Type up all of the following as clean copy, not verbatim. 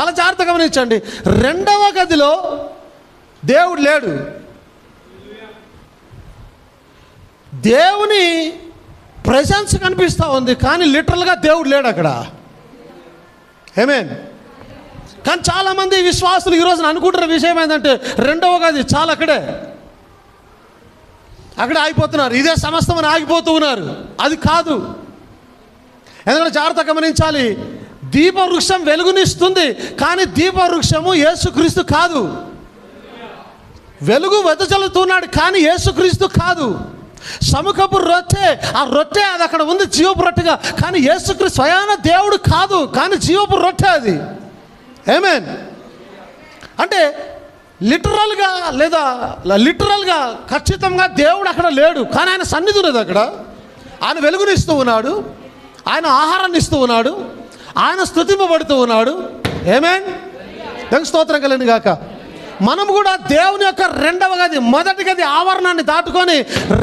చాలా జాగ్రత్తగా గమనించండి. రెండవ గదిలో దేవుడు లేడు. దేవుని ప్రెజెన్స్ కనిపిస్తూ ఉంది, కానీ లిటరల్గా దేవుడు లేడు అక్కడ. ఆమేన్. కానీ చాలామంది విశ్వాసులు ఈరోజున అనుకుంటున్న విషయం ఏంటంటే రెండవ గది చాలా అక్కడే ఆగిపోతున్నారు. ఇదే సమస్తమని ఆగిపోతూ ఉన్నారు. అది కాదు. ఎందుకంటే జాగ్రత్త గమనించాలి. దీపవృక్షం వెలుగునిస్తుంది, కానీ దీపవృక్షము యేసుక్రీస్తు కాదు. వెలుగు వెదజల్లుతున్నాడు, కానీ యేసుక్రీస్తు కాదు. సముఖపు రొట్టె, ఆ రొట్టె అది అక్కడ ఉంది జీవపు రొట్టెగా, కానీ యేసుక్రీస్తు స్వయాన దేవుడు కాదు, కానీ జీవపు రొట్టె అది. ఆమేన్. అంటే లిటరల్గా ఖచ్చితంగా దేవుడు అక్కడ లేడు, కానీ ఆయన సన్నిధి ఉన్నది అక్కడ. ఆయన వెలుగునిస్తూ ఉన్నాడు, ఆయన ఆహారాన్ని ఇస్తూ ఉన్నాడు, ఆయన స్తుతింపబడుతూ ఉన్నాడు. ఆమేన్. దేవునికి స్తోత్రం కలుగును గాక. మనం కూడా దేవుని యొక్క రెండవ గది, మొదటి గది ఆవరణాన్ని దాటుకొని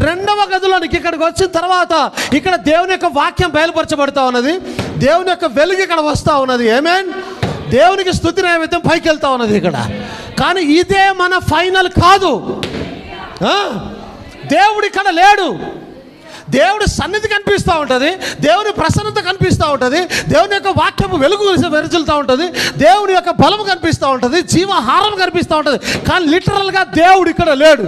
రెండవ గదిలోనికి ఇక్కడికి వచ్చిన తర్వాత ఇక్కడ దేవుని యొక్క వాక్యం బయలుపరచబడుతూ ఉన్నది. దేవుని యొక్క వెలుగు ఇక్కడ వస్తూ ఉన్నది. ఆమేన్. దేవునికి స్తుతి నైవేద్యం పైకి వెళ్తూ ఉన్నది ఇక్కడ. కానీ ఇదే మన ఫైనల్ కాదు. దేవుడు ఇక్కడ లేడు. దేవుడి సన్నిధి కనిపిస్తూ ఉంటుంది, దేవుని ప్రసన్నత కనిపిస్తూ ఉంటుంది, దేవుని యొక్క వాక్యము వెలుగు వెరచులుతూ ఉంటుంది, దేవుని యొక్క బలము కనిపిస్తూ ఉంటుంది, జీవాహారం కనిపిస్తూ ఉంటుంది. కానీ లిటరల్గా దేవుడు ఇక్కడ లేడు.